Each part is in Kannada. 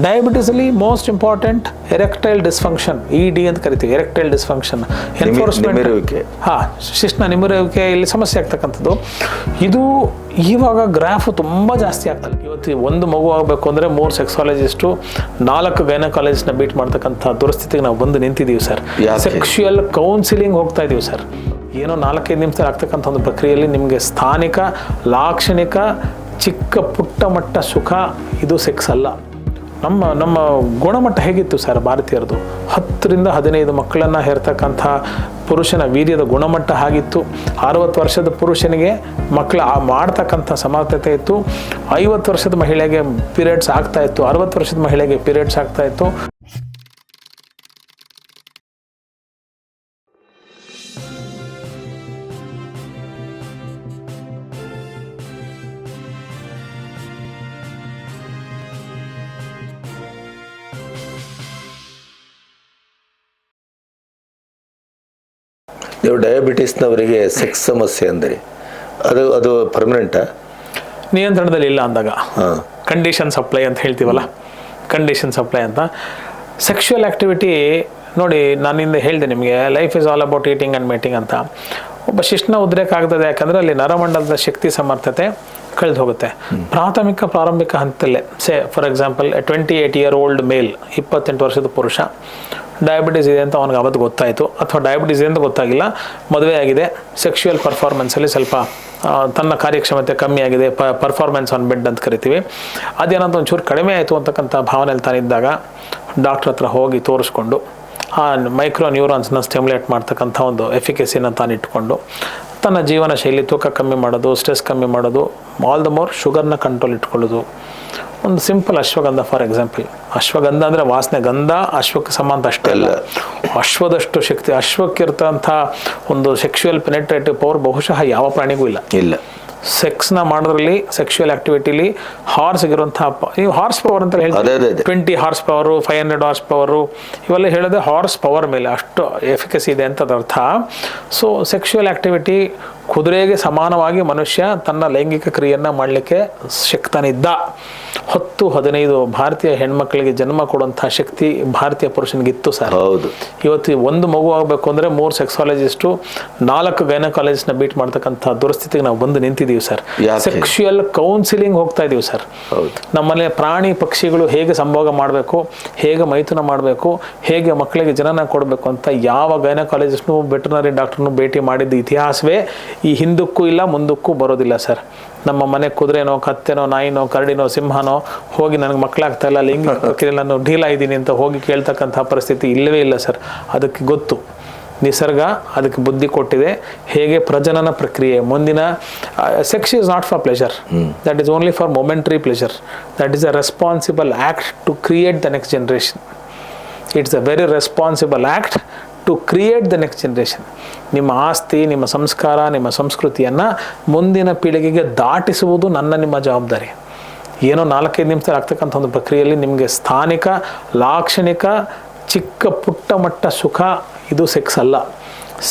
ಡಯಾಬಿಟಿಸಲ್ಲಿ most important erectile dysfunction, ED ಅಂತ ಕರಿತೀವಿ, ಎರೆಕ್ಟೈಲ್ ಡಿಸ್ಫಂಕ್ಷನ್, ಎನ್ಫೋರ್ಸ್ಮೆಂಟ್, ಶಿಶ್ನ ನಿಮಿರುವಿಕೆ ಇಲ್ಲಿ ಸಮಸ್ಯೆ ಆಗ್ತಕ್ಕಂಥದ್ದು. ಇದು ಇವಾಗ ಗ್ರಾಫ್ ತುಂಬ ಜಾಸ್ತಿ ಆಗ್ತದೆ. ಇವತ್ತು ಒಂದು ಮಗು ಆಗಬೇಕು ಅಂದರೆ 3 ಸೆಕ್ಸಾಲಜಿಸ್ಟು 4 ಗೈನಕಾಲಜಿಸ್ಟ್ನ ಬೀಟ್ ಮಾಡ್ತಕ್ಕಂಥ ದುರಸ್ಥಿತಿಗೆ ನಾವು ಬಂದು ನಿಂತಿದ್ದೀವಿ ಸರ್. ಸೆಕ್ಷುಯಲ್ ಕೌನ್ಸಿಲಿಂಗ್ ಹೋಗ್ತಾ ಇದ್ದೀವಿ ಸರ್. ಏನೋ 4-5 ನಿಮಿಷದಲ್ಲಿ ಆಗ್ತಕ್ಕಂಥ ಒಂದು ಪ್ರಕ್ರಿಯೆಯಲ್ಲಿ ನಿಮಗೆ ಸ್ಥಾನಿಕ, ಲಾಕ್ಷಣಿಕ, ಚಿಕ್ಕ ಪುಟ್ಟ ಮಟ್ಟ ಸುಖ ಇದು ಸೆಕ್ಸ್ ಅಲ್ಲ. ನಮ್ಮ ಗುಣಮಟ್ಟ ಹೇಗಿತ್ತು ಸರ್ ಭಾರತೀಯರದು? 10-15 ಮಕ್ಕಳನ್ನು ಹೇರ್ತಕ್ಕಂಥ ಪುರುಷನ ವೀರ್ಯದ ಗುಣಮಟ್ಟ ಹಾಗಿತ್ತು. 60 ವರ್ಷದ ಪುರುಷನಿಗೆ ಮಕ್ಕಳ ಮಾಡ್ತಕ್ಕಂಥ ಸಮರ್ಥತೆ ಇತ್ತು. 50 ವರ್ಷದ ಮಹಿಳೆಗೆ ಪೀರಿಯಡ್ಸ್ ಆಗ್ತಾ ಇತ್ತು, 60 ವರ್ಷದ ಮಹಿಳೆಗೆ ಪೀರಿಯಡ್ಸ್ ಆಗ್ತಾ ಇತ್ತು. ನೀವು ಡಯಾಬಿಟಿಸ್ನವರಿಗೆ ಸೆಕ್ಸ್ ಸಮಸ್ಯೆ ಅಂದರೆ ಅದು ಪರ್ಮನೆಂಟಾ? ನಿಯಂತ್ರಣದಲ್ಲಿ ಇಲ್ಲ ಅಂದಾಗ ಕಂಡೀಷನ್ ಸಪ್ಲೈ ಅಂತ ಹೇಳ್ತೀವಲ್ಲ, ಕಂಡೀಷನ್ ಸಪ್ಲೈ ಅಂತ. ಸೆಕ್ಷುವಲ್ ಆ್ಯಕ್ಟಿವಿಟಿ ನೋಡಿ, ನಾನಿಂದ ಹೇಳಿದೆ ನಿಮಗೆ, life is all about eating and mating ಅಂತ. ಒಬ್ಬ ಶಿಶ್ನ ಉದ್ರೇಕ ಆಗ್ತದೆ ಯಾಕಂದರೆ ಅಲ್ಲಿ ನರಮಂಡಲದ ಶಕ್ತಿ ಸಮರ್ಥತೆ ಕಳೆದು ಹೋಗುತ್ತೆ. ಪ್ರಾರಂಭಿಕ ಹಂತದಲ್ಲೇ ಫಾರ್ ಎಕ್ಸಾಂಪಲ್ 28 year old ಮೇಲ್, 28 ವರ್ಷದ ಪುರುಷ, ಡಯಾಬಿಟೀಸ್ ಇದೆ ಅಂತ ಅವನಿಗೆ ಅವತ್ತು ಗೊತ್ತಾಯಿತು, ಅಥವಾ ಡಯಾಬಿಟೀಸ್ ಇದೆ ಅಂತ ಗೊತ್ತಾಗಿಲ್ಲ, ಮದುವೆ ಆಗಿದೆ, ಸೆಕ್ಷುವಲ್ ಪರ್ಫಾರ್ಮೆನ್ಸಲ್ಲಿ ಸ್ವಲ್ಪ ತನ್ನ ಕಾರ್ಯಕ್ಷಮತೆ ಕಮ್ಮಿ ಆಗಿದೆ, ಪರ್ಫಾರ್ಮೆನ್ಸ್ ಆನ್ ಬೆಡ್ ಅಂತ ಕರಿತೀವಿ, ಅದೇನಂತ ಒಂಚೂರು ಕಡಿಮೆ ಆಯಿತು ಅಂತಕ್ಕಂಥ ಭಾವನೆಯಲ್ಲಿ ತಾನಿದ್ದಾಗ ಡಾಕ್ಟ್ರ್ ಹತ್ರ ಹೋಗಿ ತೋರಿಸ್ಕೊಂಡು ಆ ಮೈಕ್ರೋ ನ್ಯೂರಾನ್ಸ್ನ ಸ್ಟಿಮ್ಯುಲೇಟ್ ಮಾಡ್ತಕ್ಕಂಥ ಒಂದು ಎಫಿಕೆಸಿನ ತಾನಿಟ್ಕೊಂಡು ತನ್ನ ಜೀವನ ಶೈಲಿ, ತೂಕ ಕಮ್ಮಿ ಮಾಡೋದು, ಸ್ಟ್ರೆಸ್ ಕಮ್ಮಿ ಮಾಡೋದು, ಆಲ್ ದ ಮೋರ್ ಶುಗರ್ನ ಕಂಟ್ರೋಲ್ ಇಟ್ಕೊಳ್ಳೋದು. ಒಂದು simple ashwagandha for example. Ashwagandha ಅಂದರೆ ವಾಸನೆ, ಗಂಧ ಅಶ್ವಕ್ಕೆ ಸಮಾನ ಅಷ್ಟೇ ಅಲ್ಲ, ಅಶ್ವದಷ್ಟು ಶಕ್ತಿ. ಅಶ್ವಕ್ಕಿರ್ತಂಥ ಒಂದು ಸೆಕ್ಷುವಲ್ ಪೆನೆಟ್ರೇಟಿವ್ ಪವರ್ ಬಹುಶಃ ಯಾವ ಪ್ರಾಣಿಗೂ ಇಲ್ಲ. ಸೆಕ್ಸ್ನ ಮಾಡೋದ್ರಲ್ಲಿ, ಸೆಕ್ಷುವಲ್ ಆ್ಯಕ್ಟಿವಿಟಿಲಿ ಹಾರ್ಸ್ಗಿರುವಂಥ, ನೀವು ಹಾರ್ಸ್ ಪವರ್ ಅಂತ ಹೇಳ್ತೀವಿ, 20 ಹಾರ್ಸ್ ಪವರು, 500 ಹಾರ್ಸ್ ಪವರು, ಇವೆಲ್ಲ ಹೇಳೋದೆ ಹಾರ್ಸ್ ಪವರ್ ಮೇಲೆ ಅಷ್ಟು ಎಫಿಕಸಿ ಇದೆ ಅಂತ ಅರ್ಥ. ಸೊ ಸೆಕ್ಷುವಲ್ ಆ್ಯಕ್ಟಿವಿಟಿ, ಕುದುರೆಗೆ ಸಮಾನವಾಗಿ ಮನುಷ್ಯ ತನ್ನ ಲೈಂಗಿಕ ಕ್ರಿಯೆಯನ್ನು ಮಾಡಲಿಕ್ಕೆ ಶಕ್ತನಿದ್ದ. 10-15 ಭಾರತೀಯ ಹೆಣ್ಮಕ್ಳಿಗೆ ಜನ್ಮ ಕೊಡುವಂಥ ಶಕ್ತಿ ಭಾರತೀಯ ಪುರುಷನಿಗಿತ್ತು ಸರ್. ಹೌದು. ಇವತ್ತು ಒಂದು ಮಗು ಆಗಬೇಕು ಅಂದರೆ 3 ಸೆಕ್ಸಾಲಜಿಸ್ಟು 4 ಗೈನಕಾಲಜಿಸ್ಟ್ನ ಬೀಟ್ ಮಾಡ್ತಕ್ಕಂಥ ದುರಸ್ಥಿತಿಗೆ ನಾವು ಬಂದು ನಿಂತಿದ್ದೀವಿ ಸರ್. ಸೆಕ್ಷುಯಲ್ ಕೌನ್ಸಿಲಿಂಗ್ ಹೋಗ್ತಾ ಇದ್ದೀವಿ ಸರ್. ನಮ್ಮಲ್ಲಿ ಪ್ರಾಣಿ ಪಕ್ಷಿಗಳು ಹೇಗೆ ಸಂಭೋಗ ಮಾಡಬೇಕು, ಹೇಗೆ ಮೈಥುನ ಮಾಡಬೇಕು, ಹೇಗೆ ಮಕ್ಕಳಿಗೆ ಜನನ ಕೊಡಬೇಕು ಅಂತ ಯಾವ ಗೈನಕಾಲಜಿಸ್ಟ್ನು, ವೆಟರ್ನರಿ ಡಾಕ್ಟರ್ನು ಭೇಟಿ ಮಾಡಿದ್ದ ಇತಿಹಾಸವೇ ಈ ಹಿಂದಕ್ಕೂ ಇಲ್ಲ, ಮುಂದಕ್ಕೂ ಬರೋದಿಲ್ಲ ಸರ್. ನಮ್ಮ ಮನೆ ಕುದುರೆನೋ, ಕತ್ತೆನೋ, ನಾಯಿನೋ, ಕರಡಿನೋ, ಸಿಂಹನೋ ಹೋಗಿ ನನಗೆ ಮಕ್ಕಳಾಗ್ತಾ ಇಲ್ಲ, ಲೈಂಗಿಕ ಪ್ರಕ್ರಿಯೆಯಲ್ಲಿ ನಾನು ಢೀಲಾ ಇದ್ದೀನಿ ಅಂತ ಹೋಗಿ ಕೇಳ್ತಕ್ಕಂಥ ಪರಿಸ್ಥಿತಿ ಇಲ್ಲವೇ ಇಲ್ಲ ಸರ್. ಅದಕ್ಕೆ ಗೊತ್ತು, ನಿಸರ್ಗ ಅದಕ್ಕೆ ಬುದ್ಧಿ ಕೊಟ್ಟಿದೆ, ಹೇಗೆ ಪ್ರಜನನ ಪ್ರಕ್ರಿಯೆ ಮುಂದಿನ. Sex is not for pleasure, that is only for momentary pleasure. That is a responsible act to create the next generation. It's a very responsible act to create the next generation. ನಿಮ್ಮ ಆಸ್ತಿ, ನಿಮ್ಮ ಸಂಸ್ಕಾರ, ನಿಮ್ಮ ಸಂಸ್ಕೃತಿಯನ್ನು ಮುಂದಿನ ಪೀಳಿಗೆಗೆ ದಾಟಿಸುವುದು ನಿಮ್ಮ ಜವಾಬ್ದಾರಿ. ಏನೋ 4-5 ನಿಮಿಷದಲ್ಲಿ ಆಗ್ತಕ್ಕಂಥ ಒಂದು ಪ್ರಕ್ರಿಯೆಯಲ್ಲಿ ನಿಮಗೆ ಸ್ಥಾನಿಕ, ಲಾಕ್ಷಣಿಕ, ಚಿಕ್ಕ ಪುಟ್ಟ ಮಟ್ಟ ಸುಖ ಇದು ಸೆಕ್ಸ್ ಅಲ್ಲ.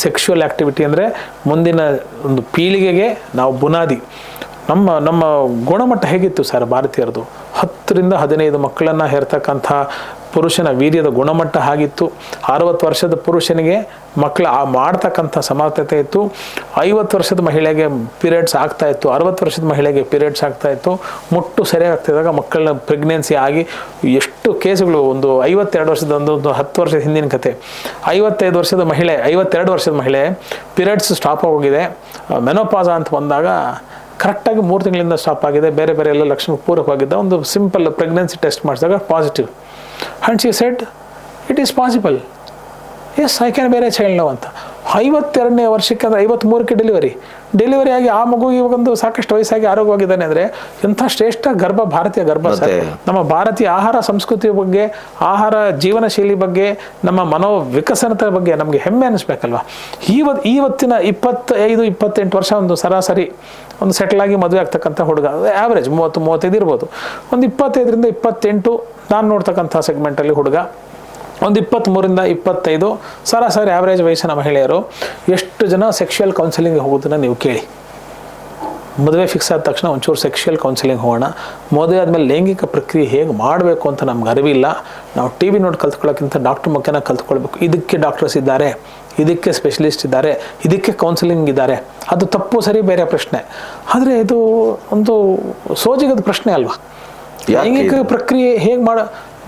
ಸೆಕ್ಷುವಲ್ ಆ್ಯಕ್ಟಿವಿಟಿ ಅಂದರೆ ಮುಂದಿನ ಒಂದು ಪೀಳಿಗೆಗೆ ನಾವು ಬುನಾದಿ. ನಮ್ಮ ಗುಣಮಟ್ಟ ಹೇಗಿತ್ತು ಸರ್ ಭಾರತೀಯರದು? 10-15 ಮಕ್ಕಳನ್ನು ಹೇರ್ತಕ್ಕಂಥ ಪುರುಷನ ವೀರ್ಯದ ಗುಣಮಟ್ಟ ಹಾಗಿತ್ತು. 60 ವರ್ಷದ ಪುರುಷನಿಗೆ ಮಕ್ಕಳ ಮಾಡ್ತಕ್ಕಂಥ ಸಮರ್ಥತೆ ಇತ್ತು. 50 ವರ್ಷದ ಮಹಿಳೆಗೆ ಪೀರಿಯಡ್ಸ್ ಆಗ್ತಾ ಇತ್ತು, 60 ವರ್ಷದ ಮಹಿಳೆಗೆ ಪೀರಿಯಡ್ಸ್ ಆಗ್ತಾ ಇತ್ತು. ಮುಟ್ಟು ಸರಿಯಾಗಿ ಆಗ್ತಿದ್ದಾಗ ಮಕ್ಕಳನ್ನ ಪ್ರೆಗ್ನೆನ್ಸಿ ಆಗಿ ಎಷ್ಟು ಕೇಸುಗಳು. ಒಂದು 52 ವರ್ಷದ, ಒಂದು 10 ವರ್ಷದ ಹಿಂದಿನ ಕತೆ. 52 ವರ್ಷದ ಮಹಿಳೆ ಪೀರಿಯಡ್ಸ್ ಸ್ಟಾಪ್ ಆಗೋಗಿದೆ, ಮೆನೋಪಾಸ ಅಂತ ಬಂದಾಗ ಕರೆಕ್ಟಾಗಿ 3 ತಿಂಗಳಿಂದ ಸ್ಟಾಪ್ ಆಗಿದೆ, ಬೇರೆ ಎಲ್ಲ ಲಕ್ಷಣ ಪೂರಕವಾಗಿದ್ದ. ಒಂದು ಸಿಂಪಲ್ ಪ್ರೆಗ್ನೆನ್ಸಿ ಟೆಸ್ಟ್ ಮಾಡಿಸಿದಾಗ positive. And she said it is possible, yes I can bear a child now ಅಂತ. 52ನೇ ವರ್ಷಕ್ಕೆ ಅಂದರೆ 53ಕ್ಕೆ ಡೆಲಿವರಿ ಆಗಿ ಆ ಮಗು ಇವಾಗೊಂದು ಸಾಕಷ್ಟು ವಯಸ್ಸಾಗಿ ಆರೋಗ್ಯವಾಗಿದ್ದಾನೆ ಅಂದರೆ ಎಂಥ ಶ್ರೇಷ್ಠ ಗರ್ಭ, ಭಾರತೀಯ ಗರ್ಭ ಸರ್. ನಮ್ಮ ಭಾರತೀಯ ಆಹಾರ ಸಂಸ್ಕೃತಿಯ ಬಗ್ಗೆ, ಆಹಾರ ಜೀವನ ಶೈಲಿ ಬಗ್ಗೆ, ನಮ್ಮ ಮನೋವಿಕಸನತೆ ಬಗ್ಗೆ ನಮಗೆ ಹೆಮ್ಮೆ ಅನ್ನಿಸ್ಬೇಕಲ್ವ. ಇವತ್ತಿನ 25-28 ವರ್ಷ ಒಂದು ಸರಾಸರಿ ಒಂದು ಸೆಟಲ್ ಆಗಿ ಮದುವೆ ಆಗ್ತಕ್ಕಂಥ ಹುಡುಗ, ಆ್ಯಾವ್ರೇಜ್ 30-35 ಇರ್ಬೋದು. ಒಂದು 25-28 ನಾನು ನೋಡ್ತಕ್ಕಂಥ ಸೆಗ್ಮೆಂಟಲ್ಲಿ ಹುಡುಗ, ಒಂದು 23-25 ಸರಾಸರಿ ಆ್ಯಾವ್ರೇಜ್ ವಯಸ್ಸಿನ ಮಹಿಳೆಯರು ಎಷ್ಟು ಜನ ಸೆಕ್ಷುವಲ್ ಕೌನ್ಸಿಲಿಂಗ್ಗೆ ಹೋಗೋದನ್ನು ನೀವು ಕೇಳಿ. ಮದುವೆ ಫಿಕ್ಸ್ ಆದ ತಕ್ಷಣ ಒಂಚೂರು ಸೆಕ್ಷುವಲ್ ಕೌನ್ಸಿಲಿಂಗ್ ಹೋಗೋಣ. ಮದುವೆ ಆದಮೇಲೆ ಲೈಂಗಿಕ ಪ್ರಕ್ರಿಯೆ ಹೇಗೆ ಮಾಡಬೇಕು ಅಂತ ನಮ್ಗೆ ಅರಿವಿಲ್ಲ. ನಾವು ಟಿ ವಿ ನೋಡಿ ಕಲ್ತ್ಕೊಳ್ಳೋಕ್ಕಿಂತ ಡಾಕ್ಟ್ರ್ ಮುಖೇನ ಕಲ್ತ್ಕೊಳ್ಬೇಕು. ಇದಕ್ಕೆ ಡಾಕ್ಟರ್ಸ್ ಇದ್ದಾರೆ, ಇದಕ್ಕೆ ಸ್ಪೆಷಲಿಸ್ಟ್ ಇದ್ದಾರೆ, ಇದಕ್ಕೆ ಕೌನ್ಸಿಲಿಂಗ್ ಇದ್ದಾರೆ. ಅದು ತಪ್ಪು ಸರಿ ಬೇರೆ ಪ್ರಶ್ನೆ, ಆದರೆ ಇದು ಒಂದು ಸೋಜಿಗದ ಪ್ರಶ್ನೆ ಅಲ್ವಾ? ಲೈಂಗಿಕ ಪ್ರಕ್ರಿಯೆ ಹೇಗೆ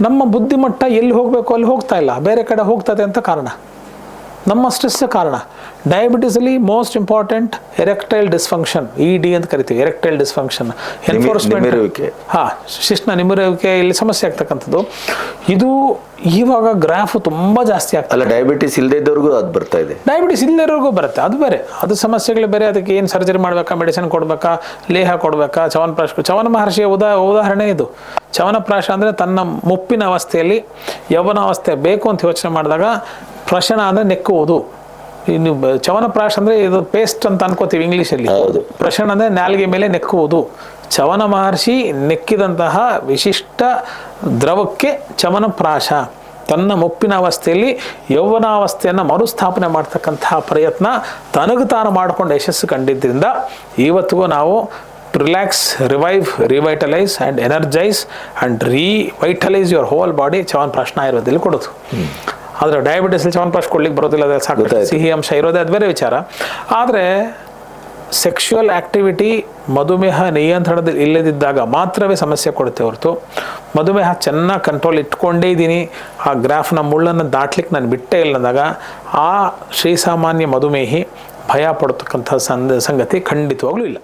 ನಮ್ಮ ಬುದ್ಧಿಮಟ್ಟ ಎಲ್ಲಿ ಹೋಗಬೇಕು ಅಲ್ಲಿ ಹೋಗ್ತಾ ಇಲ್ಲ, ಬೇರೆ ಕಡೆ ಹೋಗ್ತದೆ ಅಂತ ಕಾರಣ, ನಮ್ಮ ಸ್ಟ್ರೆಸ್ ಕಾರಣ. ಡಯಾಬಿಟಿಸಲ್ಲಿ most important erectile dysfunction, ED ಅಂತ ಕರಿತೀವಿ, ಎರೆಕ್ಟೈಲ್ ಡಿಸ್ಫಂಕ್ಷನ್, ಎನ್ಫೋರ್ಸ್ಮೆಂಟ್, ಶಿಶ್ನ ನಿಮಿರುವಿಕೆ ಇಲ್ಲಿ ಸಮಸ್ಯೆ ಆಗ್ತಕ್ಕಂಥದ್ದು. ಇದು ಇವಾಗ ಗ್ರಾಫ್ ತುಂಬಾ ಜಾಸ್ತಿ ಆಗ್ತದೆ. ಡಯಾಬಿಟಿಸ್ ಇಲ್ಲದೆ ಇದ್ದವ್ರಿಗೂ ಅದು ಬರ್ತಾ ಇದೆ. ಡಯಾಬಿಟಿಸ್ ಇಲ್ಲದವ್ರಿಗೂ ಬರುತ್ತೆ, ಅದು ಬೇರೆ, ಅದು ಸಮಸ್ಯೆಗಳು ಬೇರೆ. ಅದಕ್ಕೆ ಏನು ಸರ್ಜರಿ ಮಾಡಬೇಕಾ, ಮೆಡಿಸಿನ್ ಕೊಡಬೇಕಾ, ಲೇಹ ಕೊಡಬೇಕಾ? ಚವನ ಮಹರ್ಷಿಯ ಉದಾಹರಣೆ ಇದು. ಚವನಪ್ರಾಶ ಅಂದರೆ ತನ್ನ ಮುಪ್ಪಿನ ಅವಸ್ಥೆಯಲ್ಲಿ ಯೌವನಾವಸ್ಥೆ ಬೇಕು ಅಂತ ಯೋಚನೆ ಮಾಡಿದಾಗ, ಪ್ರಶನ ಅಂದರೆ ನೆಕ್ಕುವುದು. ಇನ್ನು ಚವನಪ್ರಾಶ ಅಂದರೆ ಇದು ಪೇಸ್ಟ್ ಅಂತ ಅನ್ಕೋತೀವಿ ಇಂಗ್ಲೀಷಲ್ಲಿ. ಪ್ರಶನ ಅಂದರೆ ನಾಲಿಗೆ ಮೇಲೆ ನೆಕ್ಕುವುದು. ಚವನ ಮಹರ್ಷಿ ನೆಕ್ಕಿದಂತಹ ವಿಶಿಷ್ಟ ದ್ರವಕ್ಕೆ ಚವನಪ್ರಾಶ. ತನ್ನ ಮುಪ್ಪಿನ ಅವಸ್ಥೆಯಲ್ಲಿ ಯೌವನಾವಸ್ಥೆಯನ್ನು ಮರುಸ್ಥಾಪನೆ ಮಾಡ್ತಕ್ಕಂತಹ ಪ್ರಯತ್ನ ತನಗೆ ತಾನು ಮಾಡಿಕೊಂಡು ಯಶಸ್ಸು ಕಂಡಿದ್ದರಿಂದ ಇವತ್ತಿಗೂ ನಾವು relax, revive, revitalise and energise and revitalise your whole body ಚವನಪ್ರಾಶನ ಆಯುರ್ವೇದದಲ್ಲಿ ಕೊಡೋದು. ಆದರೆ ಡಯಾಬಿಟಿಸಲ್ಲಿ ಚವನಪ್ರಾಶ ಕೊಡ್ಲಿಕ್ಕೆ ಬರೋದಿಲ್ಲ, ಅದು ಸಾಕು ಸಿಹಿ ಅಂಶ ಇರೋದೇ, ಅದು ಬೇರೆ ವಿಚಾರ. ಆದರೆ ಸೆಕ್ಷುವಲ್ ಆ್ಯಕ್ಟಿವಿಟಿ ಮಧುಮೇಹ ನಿಯಂತ್ರಣದಲ್ಲಿ ಇಲ್ಲದಿದ್ದಾಗ ಮಾತ್ರವೇ ಸಮಸ್ಯೆ ಕೊಡುತ್ತೆ ಹೊರತು, ಮಧುಮೇಹ ಚೆನ್ನಾಗಿ ಕಂಟ್ರೋಲ್ ಇಟ್ಕೊಂಡೇ ಇದ್ದೀನಿ, ಆ ಗ್ರಾಫ್ನ ಮುಳ್ಳನ್ನು ದಾಟ್ಲಿಕ್ಕೆ ನಾನು ಬಿಟ್ಟೇ ಇಲ್ಲ ಅಂದಾಗ ಆ ಶ್ರೀಸಾಮಾನ್ಯ ಮಧುಮೇಹಿ ಭಯ ಪಡ್ತಕ್ಕಂಥ ಸಂಗತಿ ಖಂಡಿತವಾಗ್ಲೂ ಇಲ್ಲ.